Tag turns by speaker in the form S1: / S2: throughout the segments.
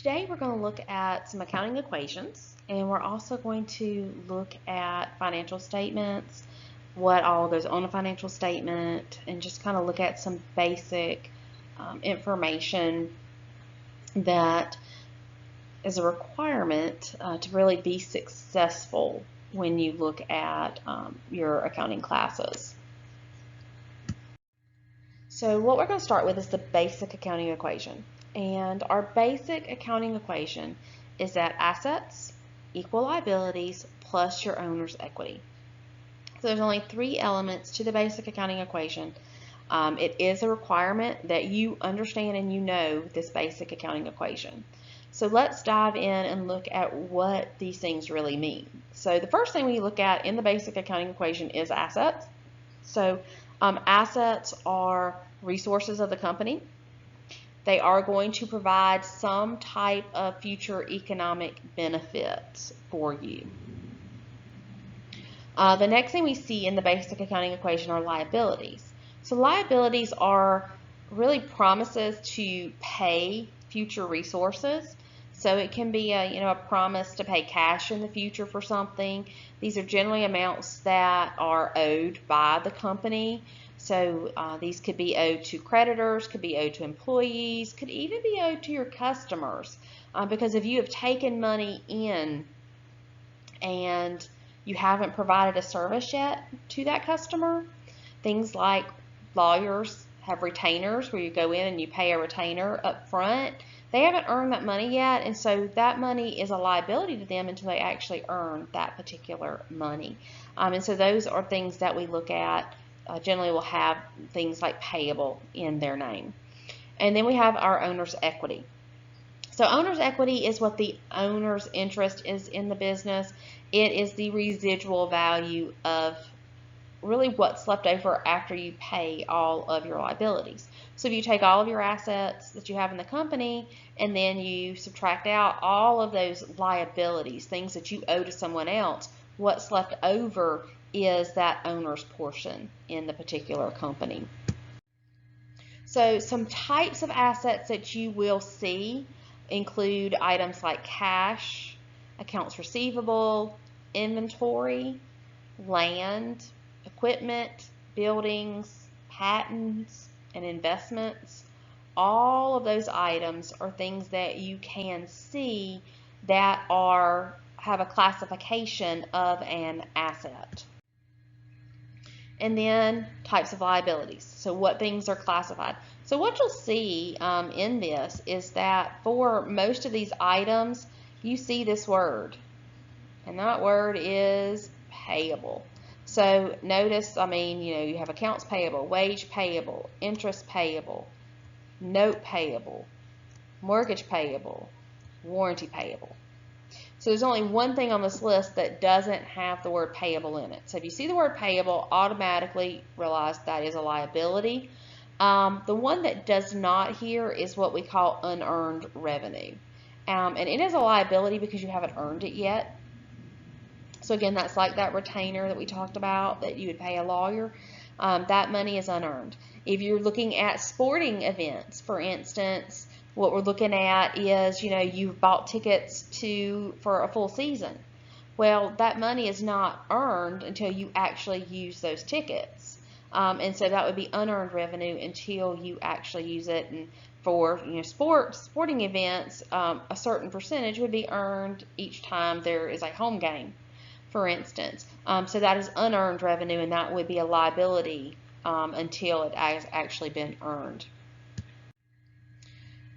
S1: today we're going to look at some accounting equations, and we're also going to look at financial statements, what all goes on a financial statement, and just kind of look at some basic information that is a requirement to really be successful when you look at your accounting classes. So what we're going to start with is the basic accounting equation. And our basic accounting equation is that assets equal liabilities plus your owner's equity. So there's only 3 elements to the basic accounting equation. It is a requirement that you understand and you know this basic accounting equation. So let's dive in and look at what these things really mean. So the first thing we look at in the basic accounting equation is assets. So assets are resources of the company. They are going to provide some type of future economic benefits for you. The next thing we see in the basic accounting equation are liabilities. So liabilities are really promises to pay future resources. So it can be a promise to pay cash in the future for something. These are generally amounts that are owed by the company. So these could be owed to creditors, could be owed to employees, could even be owed to your customers. Because if you have taken money in and you haven't provided a service yet to that customer, things like lawyers have retainers where you go in and you pay a retainer up front. They haven't earned that money yet, and so that money is a liability to them until they actually earn that particular money. And so those are things that we look at. Generally will have things like payable in their name. And then we have our owner's equity. So owner's equity is what the owner's interest is in the business. It is the residual value of really what's left over after you pay all of your liabilities. So if you take all of your assets that you have in the company and then you subtract out all of those liabilities, things that you owe to someone else, what's left over is that owner's portion in the particular company. So some types of assets that you will see include items like cash, accounts receivable, inventory, land, equipment, buildings, patents, and investments. All of those items are things that you can see that have a classification of an asset. And then types of liabilities. So what things are classified. So what you'll see in this is that for most of these items, you see this word. And that word is payable. So notice, you have accounts payable, wage payable, interest payable, note payable, mortgage payable, warranty payable. So there's only one thing on this list that doesn't have the word payable in it. So if you see the word payable, automatically realize that is a liability. The one that does not here is what we call unearned revenue. And it is a liability because you haven't earned it yet. So again, that's like that retainer that we talked about that you would pay a lawyer. That money is unearned. If you're looking at sporting events, for instance, what we're looking at is, you've bought tickets for a full season. Well, that money is not earned until you actually use those tickets. And so that would be unearned revenue until you actually use it. And for sporting events, a certain percentage would be earned each time there is a home game, for instance. So that is unearned revenue, and that would be a liability until it has actually been earned.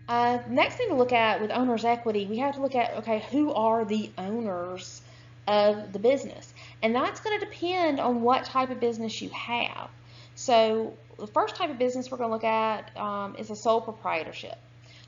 S1: Next thing to look at with owner's equity, we have to look at, okay, who are the owners of the business? And that's going to depend on what type of business you have. So the first type of business we're going to look at is a sole proprietorship.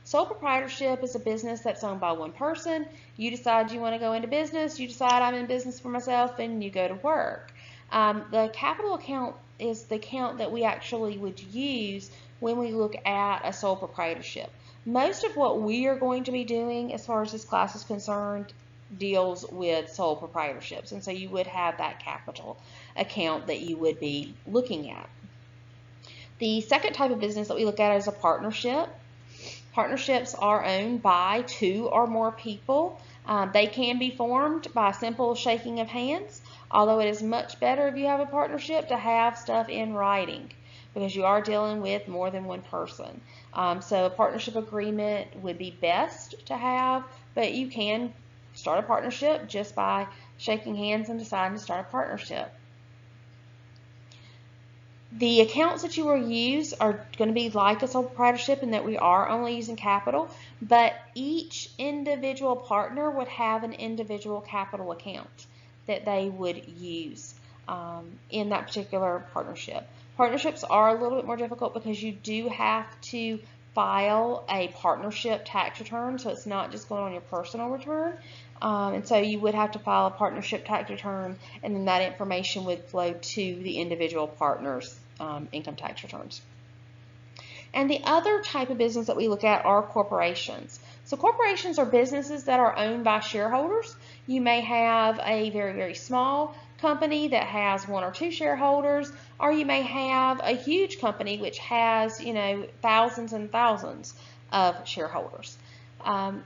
S1: Sole proprietorship is a business that's owned by one person. You decide you want to go into business, you decide I'm in business for myself, and you go to work. The capital account is the account that we actually would use when we look at a sole proprietorship. Most of what we are going to be doing as far as this class is concerned deals with sole proprietorships, and so you would have that capital account that you would be looking at. The second type of business that we look at is a partnership. Partnerships are owned by 2 or more people. They can be formed by simple shaking of hands, although it is much better if you have a partnership to have stuff in writing because you are dealing with more than one person. So a partnership agreement would be best to have, but you can start a partnership just by shaking hands and deciding to start a partnership. The accounts that you will use are going to be like a sole proprietorship in that we are only using capital, but each individual partner would have an individual capital account that they would use in that particular partnership. Partnerships are a little bit more difficult because you do have to file a partnership tax return, so it's not just going on your personal return. And so you would have to file a partnership tax return, and then that information would flow to the individual partners' income tax returns. And the other type of business that we look at are corporations. So corporations are businesses that are owned by shareholders. You may have a very, very small company that has 1 or 2 shareholders, or you may have a huge company which has, thousands and thousands of shareholders. And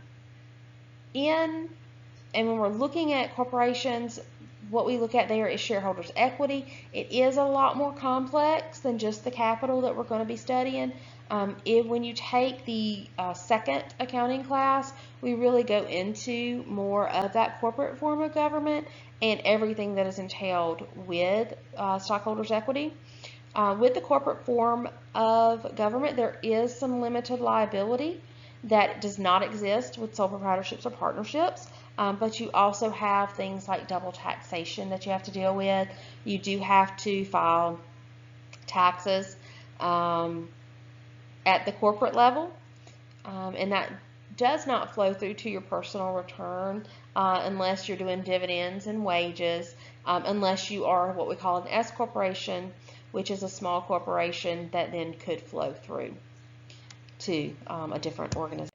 S1: when we're looking at corporations, what we look at there is shareholders' equity. It is a lot more complex than just the capital that we're going to be studying. When you take the second accounting class, we really go into more of that corporate form of government and everything that is entailed with stockholders' equity. With the corporate form of government, there is some limited liability that does not exist with sole proprietorships or partnerships. But you also have things like double taxation that you have to deal with. You do have to file taxes at the corporate level, and that does not flow through to your personal return unless you're doing dividends and wages, unless you are what we call an S corporation, which is a small corporation that then could flow through to a different organization.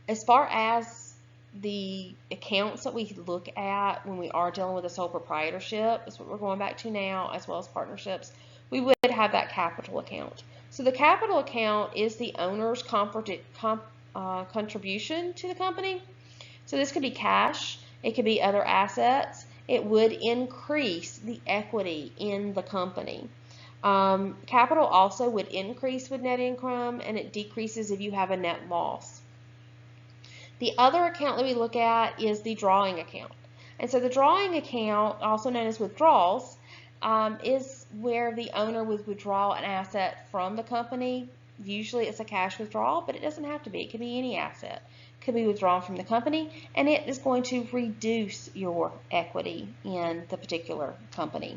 S1: As far as the accounts that we look at when we are dealing with a sole proprietorship, that's what we're going back to now, as well as partnerships, we would have that capital account. So the capital account is the owner's contribution to the company. So this could be cash, it could be other assets. It would increase the equity in the company. Capital also would increase with net income, and it decreases if you have a net loss. The other account that we look at is the drawing account. And so the drawing account, also known as withdrawals, is where the owner would withdraw an asset from the company. Usually it's a cash withdrawal, but it doesn't have to be. It could be any asset. It could be withdrawn from the company, and it is going to reduce your equity in the particular company.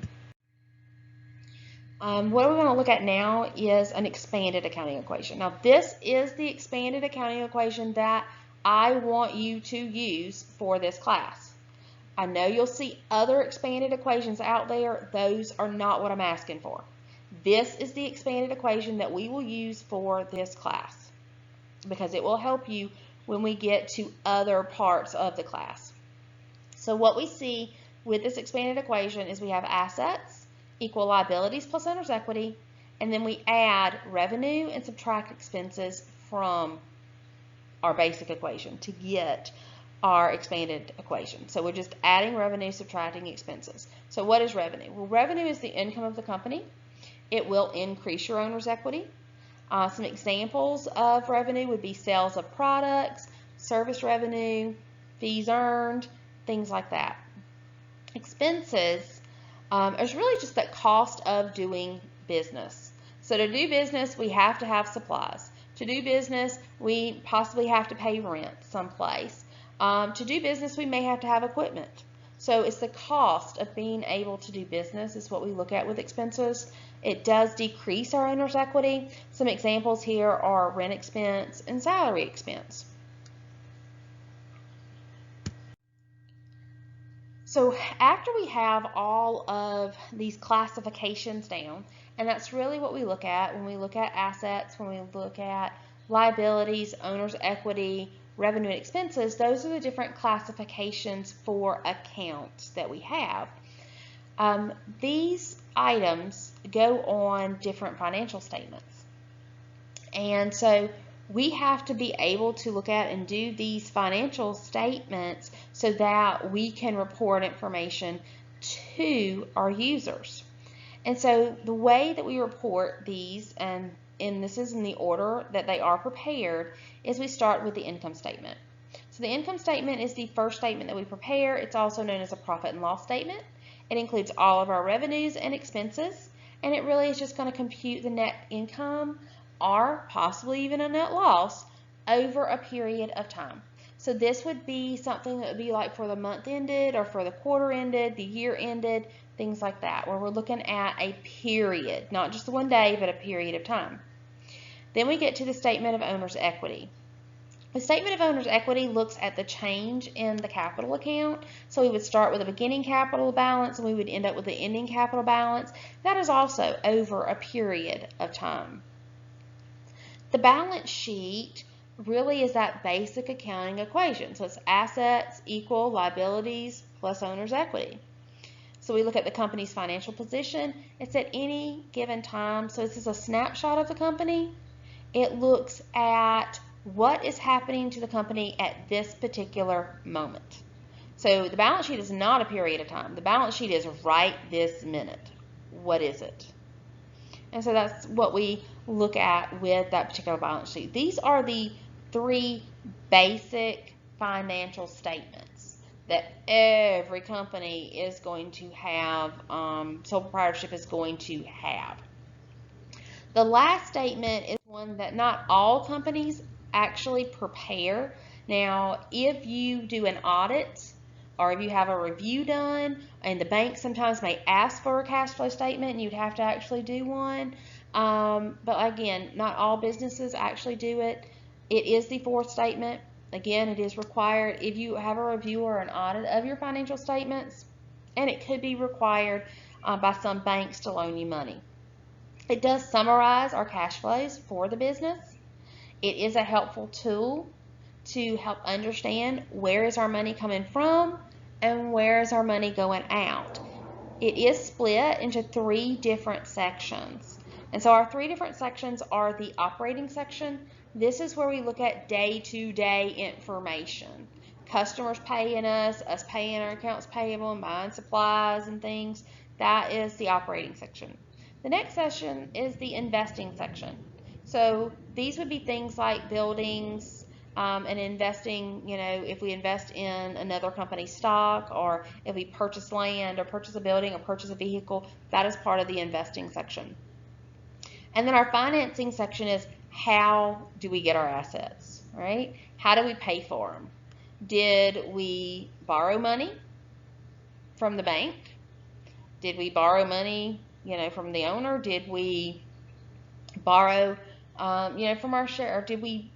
S1: What we're going to look at now is an expanded accounting equation. Now, this is the expanded accounting equation that I want you to use for this class. I know you'll see other expanded equations out there. Those are not what I'm asking for. This is the expanded equation that we will use for this class because it will help you when we get to other parts of the class. So what we see with this expanded equation is we have assets equal liabilities plus owner's equity, and then we add revenue and subtract expenses from our basic equation to get our expanded equation. So we're just adding revenue, subtracting expenses. So what is revenue? Well, revenue is the income of the company. It will increase your owner's equity. Some examples of revenue would be sales of products, service revenue, fees earned, things like that. Expenses is really just the cost of doing business. So to do business, we have to have supplies. To do business, we possibly have to pay rent someplace. To do business, we may have to have equipment. So it's the cost of being able to do business is what we look at with expenses. It does decrease our owner's equity. Some examples here are rent expense and salary expense. So after we have all of these classifications down, and that's really what we look at when we look at assets, when we look at liabilities, owner's equity, revenue and expenses, those are the different classifications for accounts that we have. These items go on different financial statements. And so we have to be able to look at and do these financial statements so that we can report information to our users. And so the way that we report these, and this is in the order that they are prepared, is we start with the income statement. So the income statement is the first statement that we prepare. It's also known as a profit and loss statement. It includes all of our revenues and expenses, and it really is just going to compute the net income or possibly even a net loss over a period of time. So this would be something that would be like for the month ended or for the quarter ended, the year ended, things like that, where we're looking at a period, not just one day, but a period of time. Then we get to the statement of owner's equity. The statement of owner's equity looks at the change in the capital account. So we would start with a beginning capital balance and we would end up with the ending capital balance. That is also over a period of time. The balance sheet really is that basic accounting equation. So it's assets equal liabilities plus owner's equity. So we look at the company's financial position. It's at any given time. So this is a snapshot of the company. It looks at what is happening to the company at this particular moment. So the balance sheet is not a period of time. The balance sheet is right this minute. What is it? And so that's what we look at with that particular balance sheet. These are the three basic financial statements that every company is going to have, sole proprietorship is going to have. The last statement is one that not all companies actually prepare. Now, if you do an audit or if you have a review done, and the bank sometimes may ask for a cash flow statement and you'd have to actually do one. But again, not all businesses actually do it. It is the fourth statement. Again, it is required if you have a review or an audit of your financial statements, and it could be required by some banks to loan you money. It does summarize our cash flows for the business. It is a helpful tool to help understand where is our money coming from and where is our money going out. It is split into three different sections. And so our three different sections are the operating section. This is where we look at day-to-day information. Customers paying us paying our accounts payable and buying supplies and things. That is the operating section. The next section is the investing section. So these would be things like buildings, and investing, if we invest in another company's stock, or if we purchase land or purchase a building or purchase a vehicle, that is part of the investing section. And then our financing section is how do we get our assets, right? How do we pay for them? Did we borrow money from the bank? Did we borrow money, from the owner? Did we borrow from our share, or did we,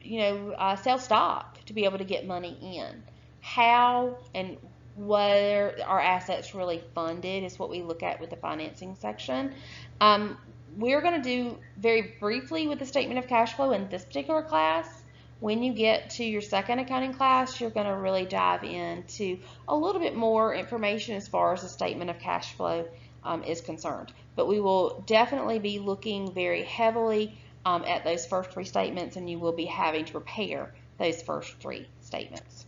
S1: sell stock to be able to get money in? How and where our assets really funded is what we look at with the financing section. We're going to do very briefly with the statement of cash flow in this particular class. When you get to your second accounting class, you're going to really dive into a little bit more information as far as the statement of cash flow is concerned. But we will definitely be looking very heavily at those first three statements, and you will be having to prepare those first three statements.